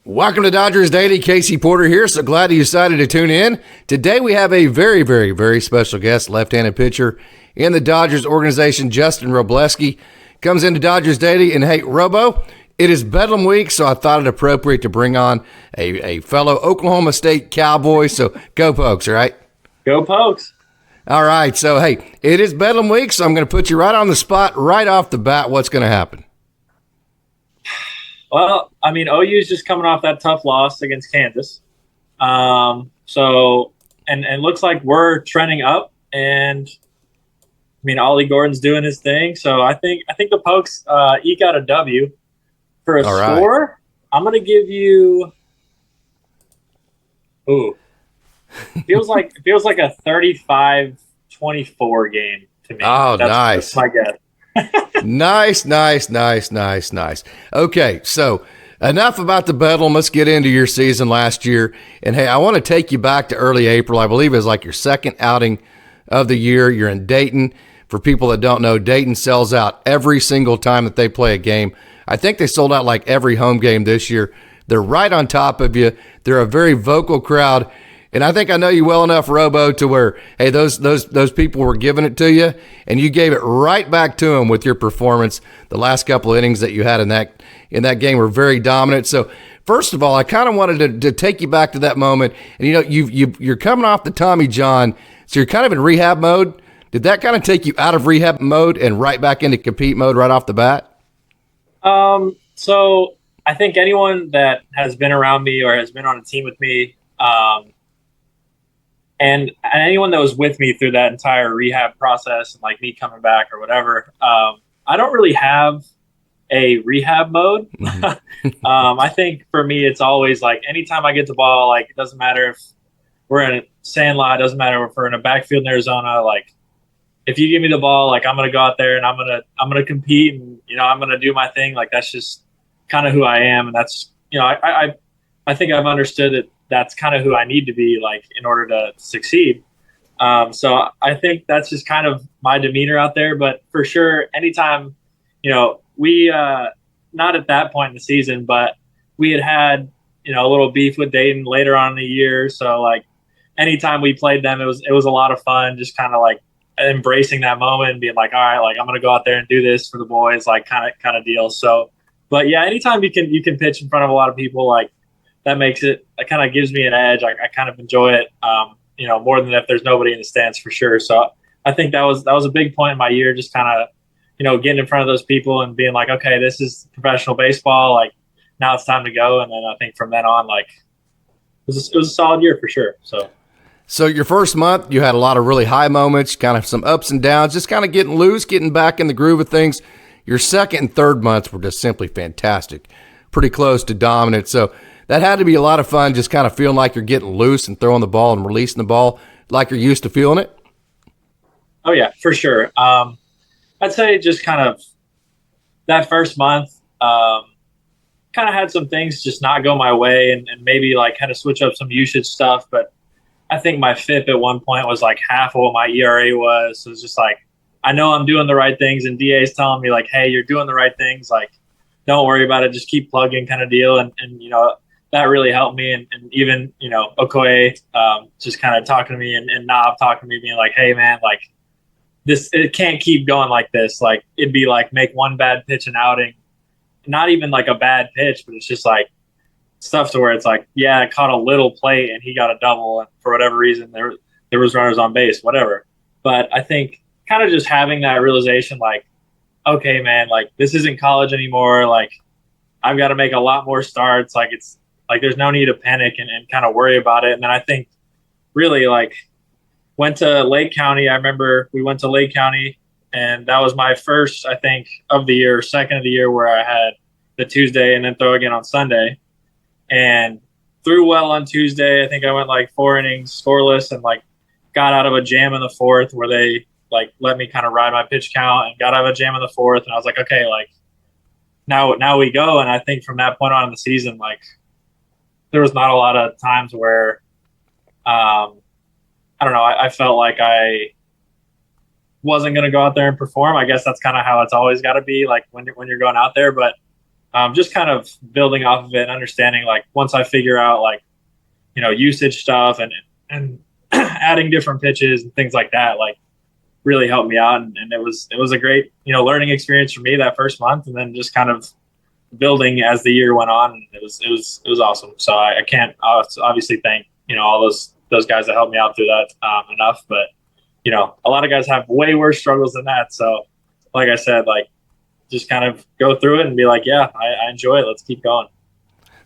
Welcome to Dodgers Daily. Casey Porter here. So glad you decided to tune in. Today we have a very, very, very special guest, left-handed pitcher in the Dodgers organization, Justin Wrobleski. Comes into Dodgers Daily, and hey, Robo, it is Bedlam Week, so I thought it appropriate to bring on a fellow Oklahoma State Cowboy. So go Pokes, all right? Go Pokes. All right, so hey, it is Bedlam Week, so I'm going to put you right on the spot right off the bat. What's going to happen? Well, I mean, OU's just coming off that tough loss against Kansas. So looks like we're trending up, and I mean, Ollie Gordon's doing his thing. So I think the Pokes eke out a W. For a score, right. I'm going to give you feels like a 35-24 game to me. Oh, nice. That's my guess. Nice. Okay, so enough about the Bedlam. Let's get into your season last year. And, hey, I want to take you back to early April. I believe it was like your second outing of the year. You're in Dayton. For people that don't know, Dayton sells out every single time that they play a game. I think they sold out like every home game this year. They're right on top of you. They're a very vocal crowd. And I think I know you well enough, Robo, to where, hey, those people were giving it to you, and you gave it right back to them with your performance. The last couple of innings that you had in that game were very dominant. So, first of all, I kind of wanted to take you back to that moment. And you're coming off the Tommy John, so you're kind of in rehab mode. Did that kind of take you out of rehab mode and right back into compete mode right off the bat? So I think anyone that has been around me or has been on a team with me, and anyone that was with me through that entire rehab process and like me coming back or whatever, I don't really have a rehab mode. I think for me, it's always like anytime I get the ball, like it doesn't matter if we're in a sandlot, it doesn't matter if we're in a backfield in Arizona, like if you give me the ball, like I'm gonna go out there and I'm gonna compete and I'm gonna do my thing. Like that's just kind of who I am, and that's I think I've understood that that's kind of who I need to be like in order to succeed. So I think that's just kind of my demeanor out there. But for sure, anytime we not at that point in the season, but we had a little beef with Dayton later on in the year. So like anytime we played them, it was a lot of fun. Just kind of like embracing that moment and being like, all right, like I'm gonna go out there and do this for the boys, like kind of deal. So, but yeah, anytime you can pitch in front of a lot of people, like that makes it kind of gives me an edge. I kind of enjoy it, more than if there's nobody in the stands for sure. So I think that was a big point in my year, just kind of getting in front of those people and being like, okay, this is professional baseball. Like now it's time to go. And then I think from then on, like it was a solid year for sure. So your first month, you had a lot of really high moments, kind of some ups and downs, just kind of getting loose, getting back in the groove of things. Your second and third months were just simply fantastic, pretty close to dominant. So that had to be a lot of fun, just kind of feeling like you're getting loose and throwing the ball and releasing the ball like you're used to feeling it. Oh, yeah, for sure. I'd say just kind of that first month kind of had some things just not go my way and maybe like had to switch up some usage stuff, but I think my FIP at one point was like half of what my ERA was. So it's just like, I know I'm doing the right things, and DA is telling me like, hey, you're doing the right things. Like, don't worry about it. Just keep plugging kind of deal. And that really helped me. And even, Okoye just kind of talking to me and Knob talking to me, being like, hey, man, like this, it can't keep going like this. Like it'd be like make one bad pitch an outing, not even like a bad pitch, but it's just like, stuff to where it's like, yeah, I caught a little plate and he got a double, and for whatever reason there was runners on base, whatever. But I think kind of just having that realization, like, okay, man, like this isn't college anymore. Like I've got to make a lot more starts. Like it's like there's no need to panic and kind of worry about it. And then I think really like went to Lake County. I remember we went to Lake County, and that was my first, I think, of the year, second of the year, where I had the Tuesday and then throw again on Sunday. And threw well on Tuesday. I think I went like 4 innings scoreless and like got out of a jam in the fourth where they like let me kind of ride my pitch count, and got out of a jam in the fourth. And I was like, okay, like now we go. And I think from that point on in the season, like there was not a lot of times where, I don't know, I felt like I wasn't going to go out there and perform. I guess that's kind of how it's always got to be, like when you're going out there. But just kind of building off of it and understanding, like, once I figure out, like, usage stuff and adding different pitches and things like that, like, really helped me out. And it was a great, learning experience for me that first month, and then just kind of building as the year went on. And it was awesome. So I can't obviously thank, all those guys that helped me out through that enough, but a lot of guys have way worse struggles than that. So like I said, like, just kind of go through it and be like, yeah, I enjoy it. Let's keep going.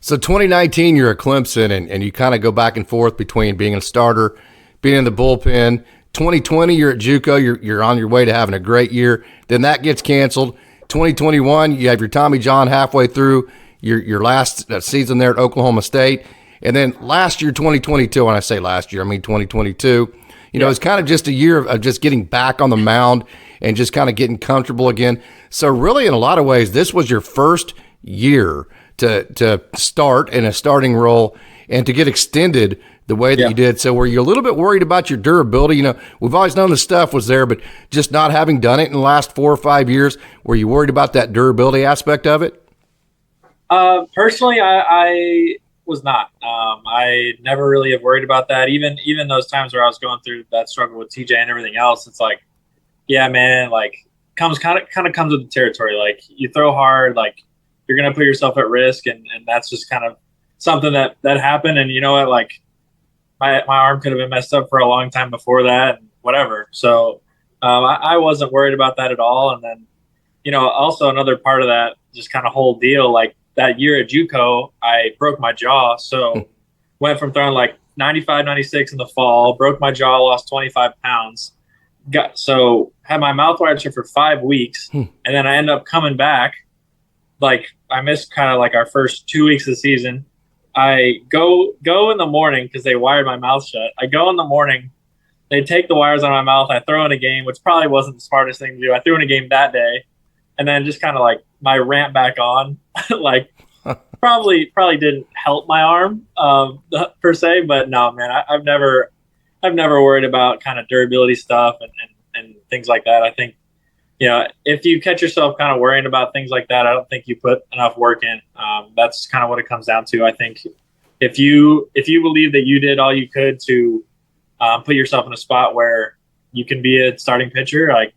So 2019, you're at Clemson, and you kind of go back and forth between being a starter, being in the bullpen. 2020, you're at JUCO. You're on your way to having a great year. Then that gets canceled. 2021, you have your Tommy John halfway through your last season there at Oklahoma State. And then last year, 2022, when I say last year, I mean 2022, it's kind of just a year of just getting back on the mound and just kind of getting comfortable again. So really, in a lot of ways, this was your first year to start in a starting role and to get extended the way that you did. So were you a little bit worried about your durability? We've always known the stuff was there, but just not having done it in the last 4 or 5 years, were you worried about that durability aspect of it? Personally, I was not. I never really have worried about that. Even those times where I was going through that struggle with TJ and everything else, it's like, yeah, man, like, kind of comes with the territory. Like, you throw hard, like, you're going to put yourself at risk. And that's just kind of something that happened. And you know what, like, my arm could have been messed up for a long time before that and whatever. So I wasn't worried about that at all. And then, also another part of that, just kind of whole deal, like, that year at JUCO, I broke my jaw. So went from throwing like 95, 96 in the fall, broke my jaw, lost 25 pounds. Had my mouth wired shut for 5 weeks. And then I ended up coming back. Like, I missed kind of like our first 2 weeks of the season. I go in the morning because they wired my mouth shut. I go in the morning. They take the wires out of my mouth. I throw in a game, which probably wasn't the smartest thing to do. I threw in a game that day. And then just kind of like my ramp back on, like, probably didn't help my arm per se, but no, man, I've never worried about kind of durability stuff and things like that. I think, if you catch yourself kind of worrying about things like that, I don't think you put enough work in. That's kind of what it comes down to. I think if you believe that you did all you could to put yourself in a spot where you can be a starting pitcher, like,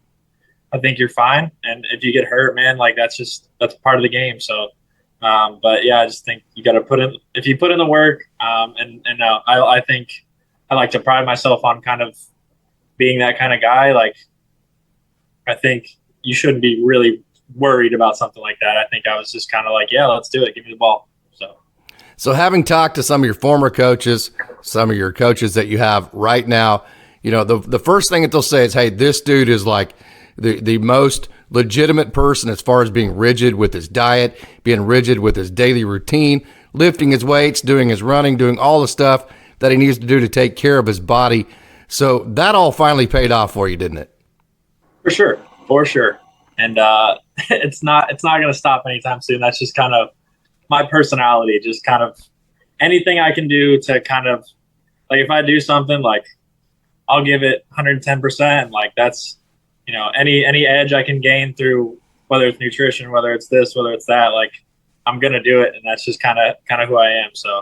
I think you're fine. And if you get hurt, man, like, that's part of the game. So, but yeah, I just think you got to if you put in the work, I think I like to pride myself on kind of being that kind of guy. Like, I think you shouldn't be really worried about something like that. I think I was just kind of like, yeah, let's do it. Give me the ball. So having talked to some of your former coaches, some of your coaches that you have right now, the first thing that they'll say is, hey, this dude is like the most legitimate person as far as being rigid with his diet, being rigid with his daily routine, lifting his weights, doing his running, doing all the stuff that he needs to do to take care of his body. So that all finally paid off for you, didn't it? For sure. And it's not going to stop anytime soon. That's just kind of my personality, just kind of anything I can do to kind of, like, if I do something, like, I'll give it 110%. Like, that's, any edge I can gain through, whether it's nutrition, whether it's this, whether it's that, like, I'm going to do it. And that's just kind of who I am. So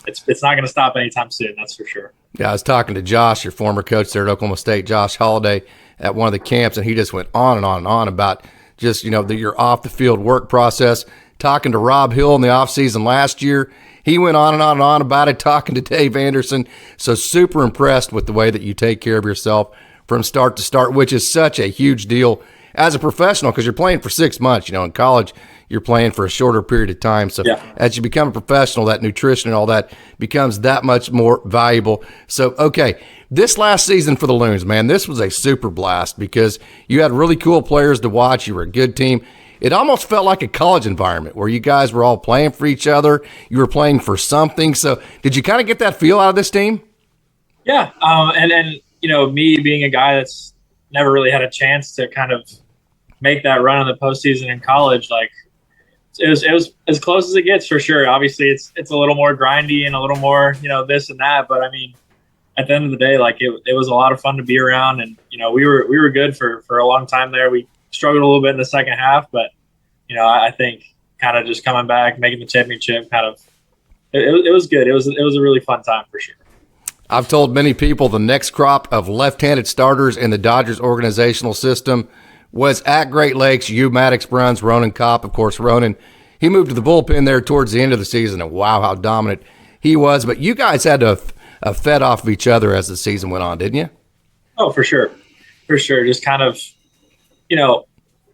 it's not going to stop anytime soon. That's for sure. Yeah. I was talking to Josh, your former coach there at Oklahoma State, Josh Holliday, at one of the camps, and he just went on and on and on about just, your off the field work process. Talking to Rob Hill in the offseason last year, he went on and on and on about it, talking to Dave Anderson. So super impressed with the way that you take care of yourself from start to start, which is such a huge deal as a professional, because you're playing for 6 months. In college, you're playing for a shorter period of time. So as you become a professional, that nutrition and all that becomes that much more valuable. So, okay, this last season for the Loons, man, this was a super blast because you had really cool players to watch. You were a good team. It almost felt like a college environment where you guys were all playing for each other. You were playing for something. So did you kind of get that feel out of this team? Yeah. And me being a guy that's never really had a chance to kind of make that run in the postseason in college, like, it was as close as it gets for sure. Obviously it's a little more grindy and a little more, this and that. But I mean, at the end of the day, like, it was a lot of fun to be around, and, we were good for a long time there. We struggled a little bit in the second half, but, I think kind of just coming back, making the championship. It was good. It was a really fun time for sure. I've told many people the next crop of left-handed starters in the Dodgers organizational system was at Great Lakes. Maddox Bruns, Ronan Kopp. Of course, Ronan, he moved to the bullpen there towards the end of the season, and wow, how dominant he was. But you guys had to fed off of each other as the season went on, didn't you? Oh, for sure. For sure. Just kind of,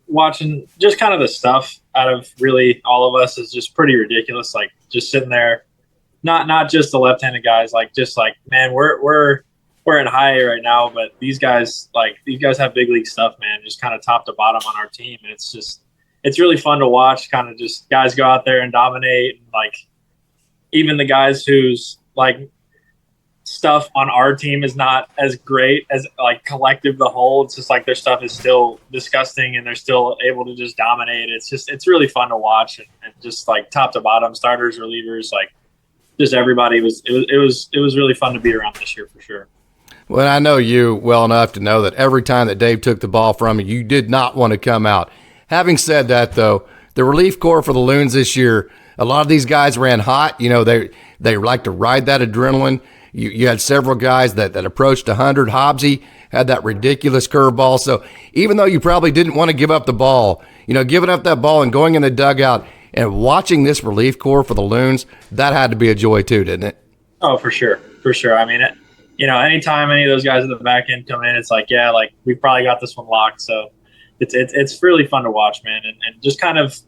watching just kind of the stuff out of really all of us is just pretty ridiculous. Like just sitting there, not just the left-handed guys, man, we're in high A right now, but these guys have big league stuff, man, just kind of top to bottom on our team. And it's really fun to watch, kind of just guys go out there and dominate. And like even the guys whose like stuff on our team is not as great as like collective the whole. It's just like their stuff is still disgusting and they're still able to just dominate. It's really fun to watch, and just like top to bottom, starters, relievers, like just everybody it was really fun to be around this year for sure. Well, I know you well enough to know that every time that Dave took the ball from you, you did not want to come out. Having said that, though, the relief corps for the Loons this year, a lot of these guys ran hot. They like to ride that adrenaline. You had several guys that approached 100. Hobbsy had that ridiculous curveball. So even though you probably didn't want to give up the ball, giving up that ball and going in the dugout and watching this relief corps for the Loons, that had to be a joy too, didn't it? Oh, for sure. For sure. I mean, anytime any of those guys at the back end come in, it's like, yeah, like we probably got this one locked. So it's really fun to watch, man. And just kind of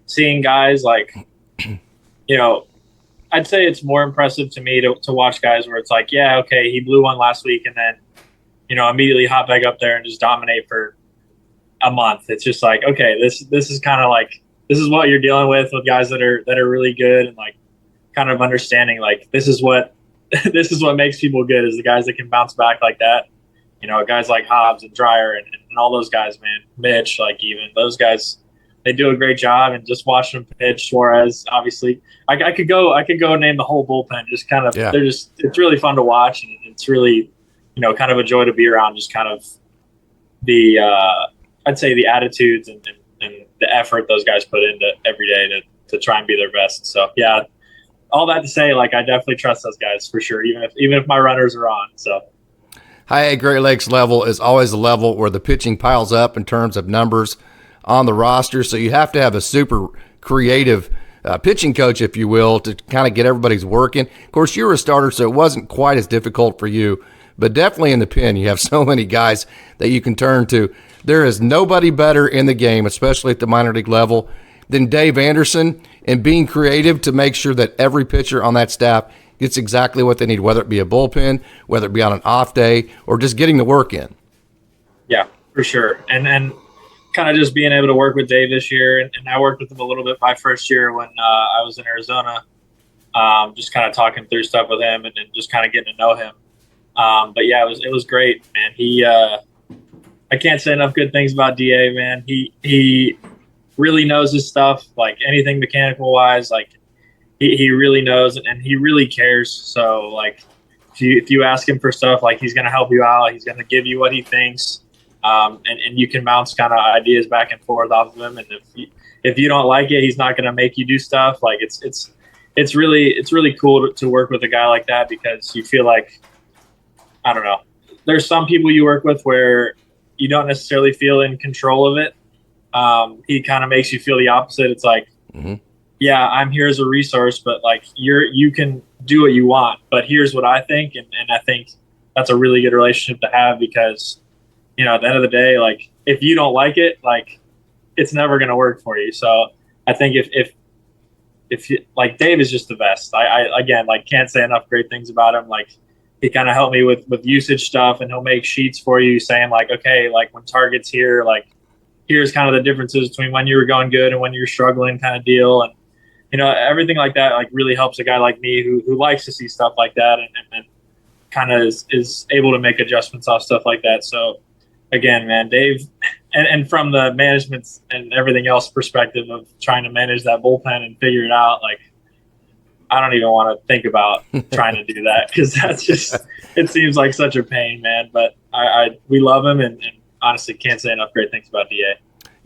seeing guys like, I'd say it's more impressive to me to watch guys where it's like, yeah, okay, he blew one last week and then, immediately hop back up there and just dominate for a month. It's just like, okay, this is kind of like, this is what you're dealing with guys that are really good, and like kind of understanding like this is what makes people good, is the guys that can bounce back like that. Guys like Hobbs and Dreyer and all those guys, man, Mitch, like even those guys, they do a great job. And just watching them pitch, Suarez, obviously, I could go name the whole bullpen. Just kind of, it's really fun to watch, and it's really, kind of a joy to be around. Just kind of the, I'd say the attitudes and the effort those guys put into every day to try and be their best. So yeah, all that to say, like I definitely trust those guys for sure, even if my runners are on. So high A Great Lakes level is always a level where the pitching piles up in terms of numbers on the roster. So you have to have a super creative pitching coach, if you will, to kind of get everybody's working. Of course, you were a starter, so it wasn't quite as difficult for you, but definitely in the pen, you have so many guys that you can turn to. There is nobody better in the game, especially at the minor league level, than Dave Anderson, and being creative to make sure that every pitcher on that staff gets exactly what they need, whether it be a bullpen, whether it be on an off day, or just getting the work in. Yeah, for sure. And kind of just being able to work with Dave this year, and I worked with him a little bit my first year when I was in Arizona, just kind of talking through stuff with him and just kind of getting to know him. But yeah, it was great, man. He I can't say enough good things about DA, man. He really knows his stuff, like anything mechanical wise, like he really knows, and he really cares. So like if you ask him for stuff, like he's going to help you out. He's going to give you what he thinks. And you can bounce kind of ideas back and forth off of him. And if you don't like it, he's not going to make you do stuff. Like it's really cool to work with a guy like that, because you feel like, I don't know, there's some people you work with where you don't necessarily feel in control of it. He kind of makes you feel the opposite. It's like, yeah, I'm here as a resource, but like you can do what you want, but here's what I think. And I think that's a really good relationship to have, because, at the end of the day, like if you don't like it, like it's never going to work for you. So I think if you, like Dave is just the best. I again, like can't say enough great things about him. Like he kind of helped me with usage stuff, and he'll make sheets for you saying like, okay, like when target's here, like here's kind of the differences between when you were going good and when you're struggling, kind of deal. And, everything like that, like really helps a guy like me who likes to see stuff like that and kind of is able to make adjustments off stuff like that. So again, man, Dave, and from the management and everything else perspective of trying to manage that bullpen and figure it out, like I don't even want to think about trying to do that, because that's just, it seems like such a pain, man. But we love him, and honestly can't say enough great things about DA.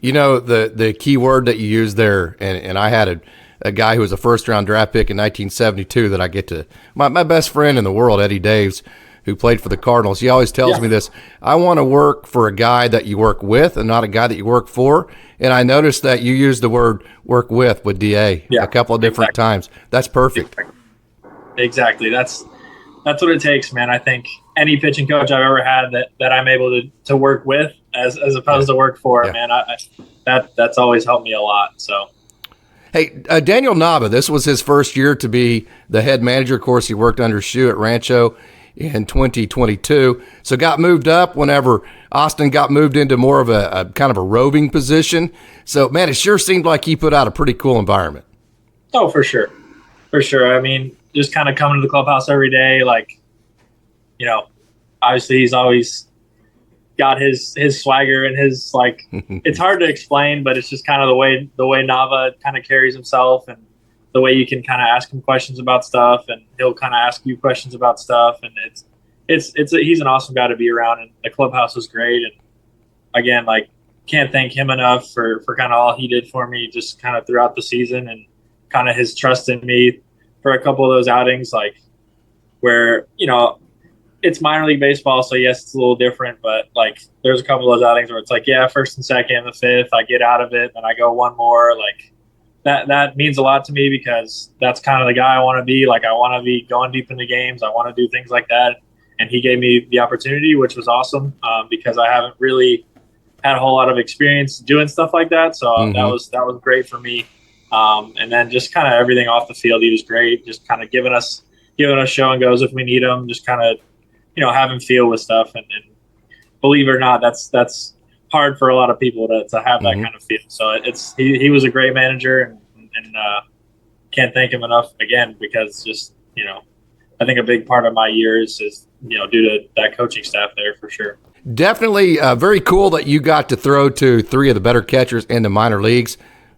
You know, the key word that you used there, and I had a guy who was a first-round draft pick in 1972 that I get to – my best friend in the world, Eddie Daves, who played for the Cardinals. He always tells me this: I want to work for a guy that you work with and not a guy that you work for. And I noticed that you used the word work with DA a couple of different times. That's perfect. Exactly. That's what it takes, man. I think any pitching coach I've ever had that I'm able to work with as opposed to work for, man, that's always helped me a lot. So. Hey, Daniel Nava, this was his first year to be the head manager. Of course, he worked under Shu at Rancho in 2022. So got moved up whenever Austin got moved into more of a kind of a roving position. So, man, it sure seemed like he put out a pretty cool environment. Oh, for sure. For sure. I mean, just kind of coming to the clubhouse every day, like, you know, obviously he's always got his swagger and his, like, it's hard to explain, but it's just kind of the way Nava kind of carries himself, and the way you can kind of ask him questions about stuff, and he'll kind of ask you questions about stuff. And he's an awesome guy to be around, and the clubhouse was great. And again, like, can't thank him enough for kind of all he did for me just kind of throughout the season, and kind of his trust in me for a couple of those outings, like, where, you know, it's minor league baseball, so yes, it's a little different, but like, there's a couple of those outings where it's like, yeah, first and second and the fifth, I get out of it, and I go one more. Like, that means a lot to me, because that's kind of the guy I want to be. Like, I want to be going deep into games. I want to do things like that. And he gave me the opportunity, which was awesome, because I haven't really had a whole lot of experience doing stuff like that. So that was great for me. And then just kind of everything off the field, he was great. Just kind of giving us show and goes if we need him. Just kind of, you know, have him feel with stuff. And believe it or not, that's hard for a lot of people to have that kind of feel. So he was a great manager, and can't thank him enough again, because just, you know, I think a big part of my years is, you know, due to that coaching staff there, for sure. Definitely very cool that you got to throw to three of the better catchers in the minor leagues.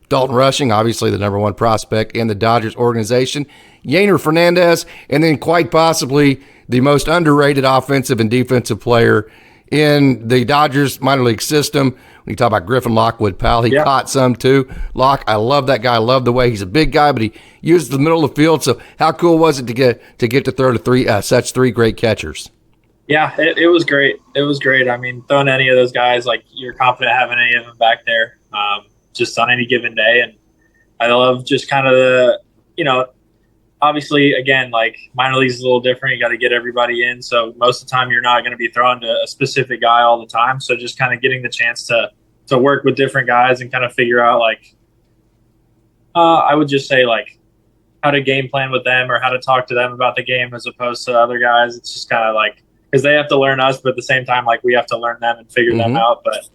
Dalton Rushing, obviously the number one prospect in the Dodgers organization, Yainer Fernandez, and then quite possibly the most underrated offensive and defensive player in the Dodgers minor league system. When you talk about Griffin Lockwood, pal, he caught some too. Locke, I love that guy. I love the way he's a big guy, but he uses the middle of the field. So how cool was it to get to throw to such three great catchers? Yeah, it was great. It was great. I mean, throwing any of those guys, like, you're confident having any of them back there, just on any given day. And I love just kind of the, you know, obviously, again, like, minor leagues is a little different. You got to get everybody in. So most of the time you're not going to be throwing to a specific guy all the time. So just kind of getting the chance to work with different guys and kind of figure out, like, I would just say, like, how to game plan with them, or how to talk to them about the game, as opposed to other guys. It's just kind of like, because they have to learn us, but at the same time, like, we have to learn them and figure them out. But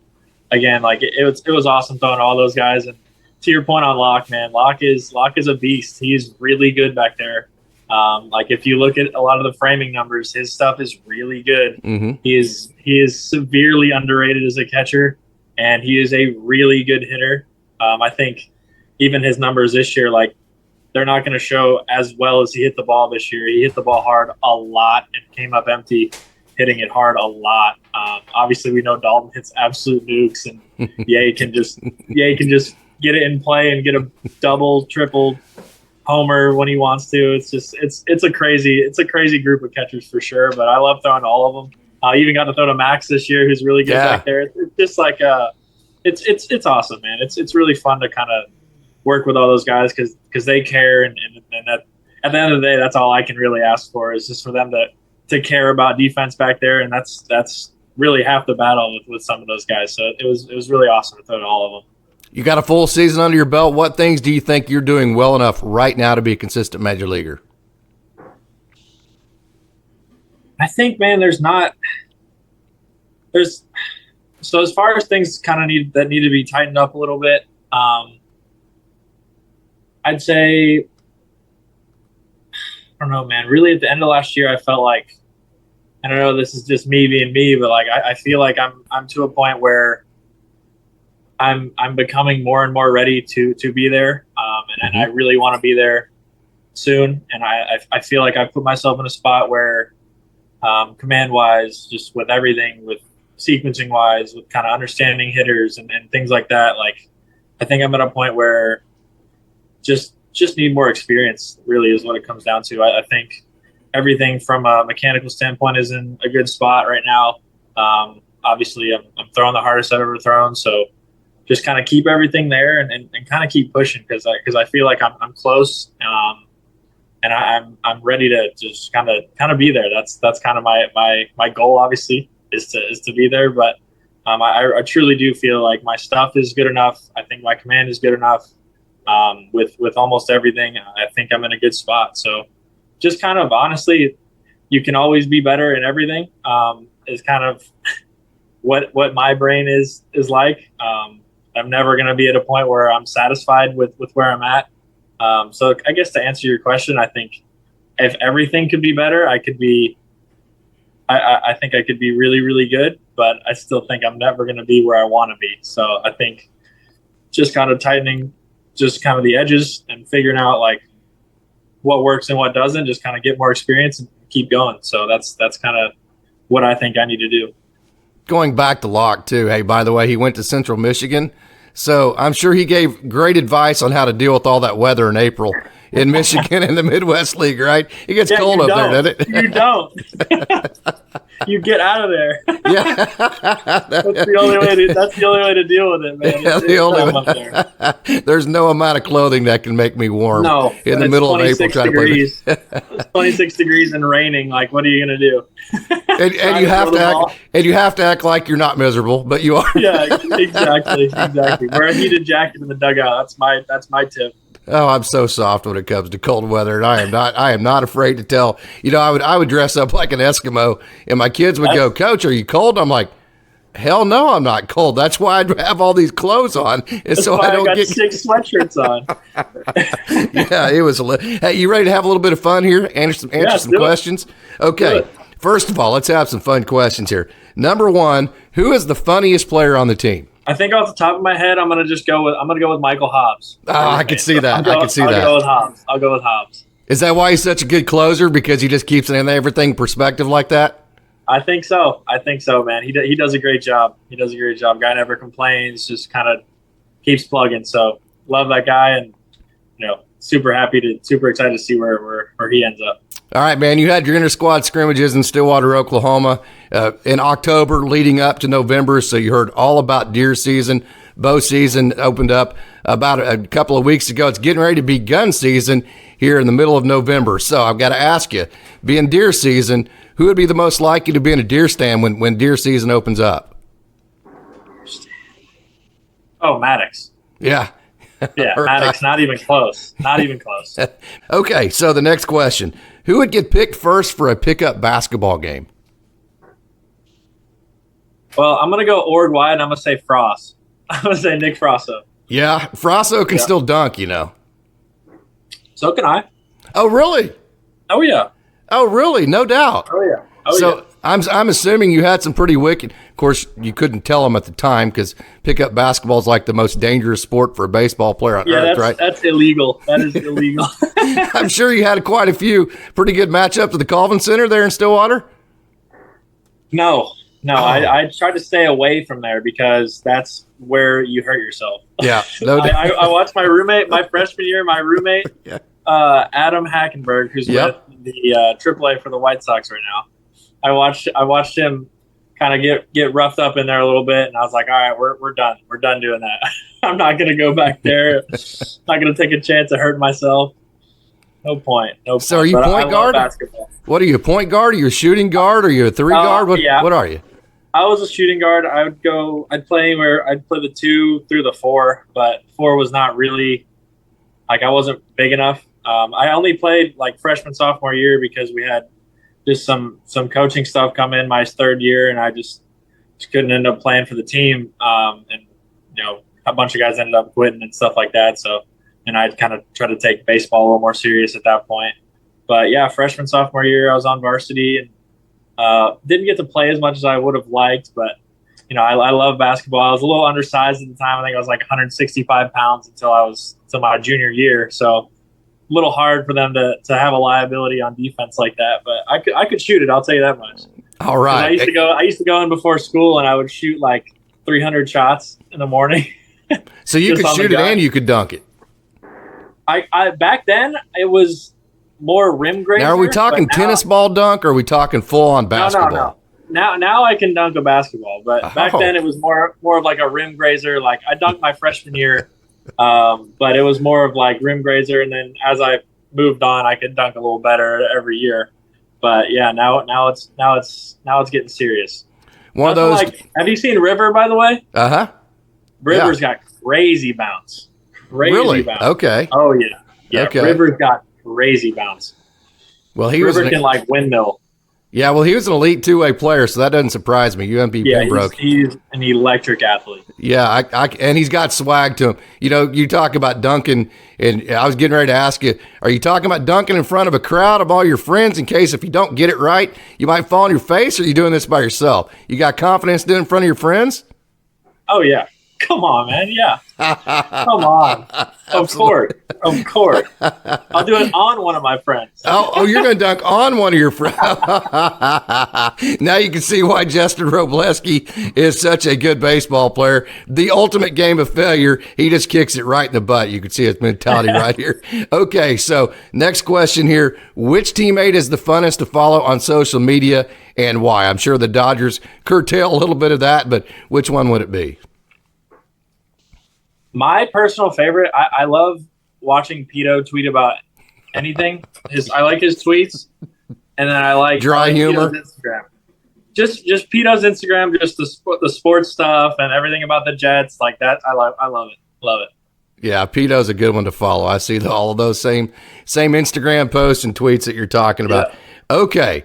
again, like, it was awesome throwing all those guys. And to your point on Locke, man, Locke is a beast. He's really good back there. Like, if you look at a lot of the framing numbers, his stuff is really good. He is severely underrated as a catcher, and he is a really good hitter. I think even his numbers this year, like, they're not going to show as well as he hit the ball this year. He hit the ball hard a lot and came up empty, hitting it hard a lot. Obviously, we know Dalton hits absolute nukes, and he can just get it in play and get a double, triple homer when he wants to. It's just it's a crazy group of catchers, for sure. But I love throwing to all of them. I even got to throw to Max this year, who's really good back there. It's just like it's awesome, man. It's really fun to kind of work with all those guys, because they care, and that, at the end of the day, that's all I can really ask for, is just for them to care about defense back there, and that's really half the battle with some of those guys. So it was really awesome to throw to all of them. You got a full season under your belt. What things do you think you're doing well enough right now to be a consistent major leaguer? I think, man, so as far as things kind of need to be tightened up a little bit, I'd say, I don't know, man, really at the end of last year, I felt like, I don't know, this is just me being me, but like, I feel like I'm to a point where I'm becoming more and more ready to be there. And I really want to be there soon. And I feel like I've put myself in a spot where, command wise, just with everything, with sequencing wise, with kind of understanding hitters and things like that. Like, I think I'm at a point where just need more experience, really, is what it comes down to. I think everything from a mechanical standpoint is in a good spot right now. Obviously, I'm throwing the hardest I've ever thrown, so just kind of keep everything there and kind of keep pushing, because I feel like I'm close, and I'm ready to just kind of be there. That's kind of my goal, obviously, is to be there. But I truly do feel like my stuff is good enough. I think my command is good enough. With almost everything, I think I'm in a good spot. So just kind of, honestly, you can always be better in everything, is kind of what my brain is like. I'm never going to be at a point where I'm satisfied with where I'm at. So I guess to answer your question, I think if everything could be better, I think I could be really, really good, but I still think I'm never going to be where I want to be. So I think just kind of tightening just kind of the edges and figuring out like what works and what doesn't, just kind of get more experience and keep going. So that's kind of what I think I need to do. Going back to Locke too. Hey, by the way, he went to Central Michigan, so I'm sure he gave great advice on how to deal with all that weather in April in Michigan in the Midwest League, right? It gets cold up there, doesn't it? You don't. You get out of there. Yeah, that's the only way to deal with it, man. Yeah, the only way. Up there. There's no amount of clothing that can make me warm. No, in the middle of April, trying to play. It's 26 degrees and raining. Like, what are you gonna do? And you have to act like you're not miserable, but you are. Yeah, exactly. Wear a heated jacket in the dugout. That's my tip. Oh, I'm so soft when it comes to cold weather, and I am not afraid to tell. I would dress up like an Eskimo, and my kids would go, "Coach, are you cold?" I'm like, "Hell no, I'm not cold. That's why I have all these clothes on, and so I don't got get 6 sweatshirts on." Yeah, it was. Hey, you ready to have a little bit of fun here? Answer some questions. Okay. First of all, let's have some fun questions here. Number one, who is the funniest player on the team? I think off the top of my head, I'm gonna go with Michael Hobbs. Oh, I can see that. I'll go with Hobbs. Is that why he's such a good closer? Because he just keeps everything perspective like that? I think so, man. He does a great job. Guy never complains, just kind of keeps plugging. So love that guy, and super excited to see where he ends up. All right, man. You had your inter-squad scrimmages in Stillwater, Oklahoma in October leading up to November, so you heard all about deer season. Bow season opened up about a couple of weeks ago. It's getting ready to be gun season here in the middle of November. So I've got to ask you, being deer season, who would be the most likely to be in a deer stand when deer season opens up? Oh, Maddox. Yeah. Yeah, Maddox, not even close. Okay, so the next question. Who would get picked first for a pickup basketball game? Well, I'm going to go Ord wide, and I'm going to say Frost. I'm going to say Nick Frosso. Yeah, Frosso can still dunk, So can I. Oh, really? Oh, yeah. Oh, really? No doubt. Oh, yeah. So I'm assuming you had some pretty wicked. Of course, you couldn't tell them at the time because pickup basketball is like the most dangerous sport for a baseball player on earth, right? That's illegal. That is illegal. I'm sure you had quite a few pretty good matchups at the Colvin Center there in Stillwater. No. I tried to stay away from there because that's where you hurt yourself. Yeah, no doubt. I watched my roommate, my freshman year, yeah. Adam Hackenberg, who's with the AAA for the White Sox right now. I watched him kind of get roughed up in there a little bit, and I was like, all right, we're done. We're done doing that. I'm not going to go back there. Not going to take a chance of hurting myself. No point. So are you point guard? Basketball. What are you, a point guard? Are you a shooting guard? Are you a three guard? What are you? I was a shooting guard. I'd play the 2 through the 4, but 4 was not really, like, I wasn't big enough. I only played like freshman, sophomore year because we had just some coaching stuff come in my 3rd year, and I just couldn't end up playing for the team. And a bunch of guys ended up quitting and stuff like that. So, and I'd kind of try to take baseball a little more serious at that point. But yeah, freshman, sophomore year, I was on varsity and didn't get to play as much as I would have liked. But I love basketball. I was a little undersized at the time. I think I was like 165 pounds until my junior year. So a little hard for them to have a liability on defense like that, but I could shoot it. I'll tell you that much. All right. I used to go in before school, and I would shoot like 300 shots in the morning. So you could shoot it and you could dunk it. I back then it was more rim grazer. Now, are we talking tennis ball dunk, or are we talking full on basketball? No. Now I can dunk a basketball, but back then it was more of like a rim grazer. Like I dunked my freshman year, but it was more of like rim grazer, and then as I moved on, I could dunk a little better every year. But yeah, now it's getting serious. One of those. Have you seen River, by the way? River's got crazy bounce. Really? Bounce. Okay. Oh yeah. Okay. River's got crazy bounce. Well, River can like windmill. Yeah, well, he was an elite two-way player, so that doesn't surprise me. UMP Pembroke. He's an electric athlete. Yeah, and he's got swag to him. You know, you talk about dunking, and I was getting ready to ask you, are you talking about dunking in front of a crowd of all your friends in case if you don't get it right, you might fall on your face, or are you doing this by yourself? You got confidence doing it in front of your friends? Oh, yeah. Come on, man. Yeah. Come on. Of course. I'll do it on one of my friends. Oh, you're going to dunk on one of your friends. Now you can see why Justin Wrobleski is such a good baseball player. The ultimate game of failure. He just kicks it right in the butt. You can see his mentality right here. Okay, so next question here. Which teammate is the funnest to follow on social media and why? I'm sure the Dodgers curtail a little bit of that, but which one would it be? My personal favorite, I love watching Pito tweet about anything. I like his tweets, and then I like dry humor. Pito's Instagram. Just Pito's Instagram, just the sports stuff and everything about the Jets, like that. I love it. Yeah, Pito's a good one to follow. I see all of those same Instagram posts and tweets that you're talking about. Yeah. Okay,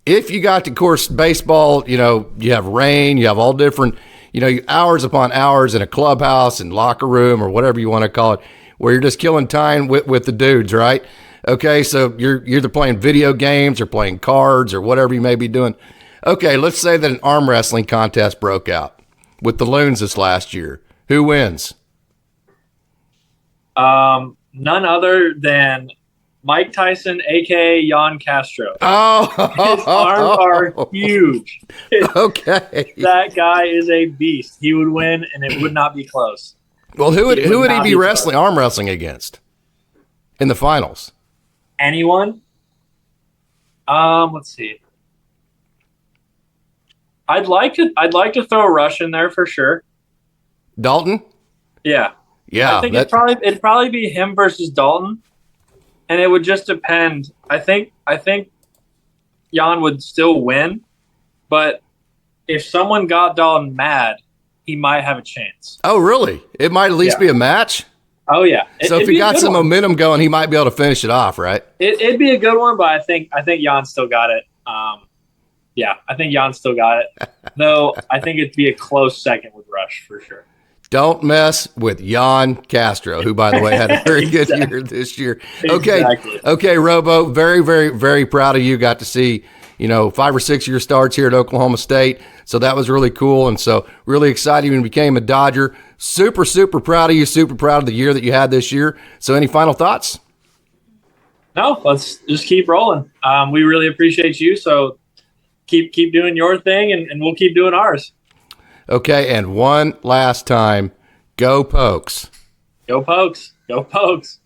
if you got to course baseball, you know you have rain, you have all different. You know, hours upon hours in a clubhouse and locker room or whatever you want to call it, where you're just killing time with the dudes, right? Okay, so you're either playing video games or playing cards or whatever you may be doing. Okay, let's say that an arm wrestling contest broke out with the Loons this last year. Who wins? None other than Mike Tyson, a.k.a. Jan Castro. Oh. His arms are huge. Okay. That guy is a beast. He would win, and it would not be close. Well, who would he be arm wrestling against in the finals? Anyone? Let's see. I'd like to throw Rush in there for sure. Dalton? Yeah. Yeah. I think it'd probably be him versus Dalton. And it would just depend. I think Jan would still win, but if someone got Dalton mad, he might have a chance. Oh, really? It might at least be a match? Oh, yeah. So if he got some momentum going, he might be able to finish it off, right? It'd be a good one, but I think Jan still got it. Yeah, I think Jan still got it. Though I think it'd be a close second with Rush for sure. Don't mess with Jan Castro, who, by the way, had a very good year this year. Okay, okay, Robo, very, very, very proud of you. Got to see, 5 or 6 year starts here at Oklahoma State, so that was really cool. And so really excited when you became a Dodger. Super, super proud of you. Super proud of the year that you had this year. So any final thoughts? No, let's just keep rolling. We really appreciate you. So keep doing your thing, and we'll keep doing ours. Okay, and one last time, go Pokes. Go Pokes. Go Pokes.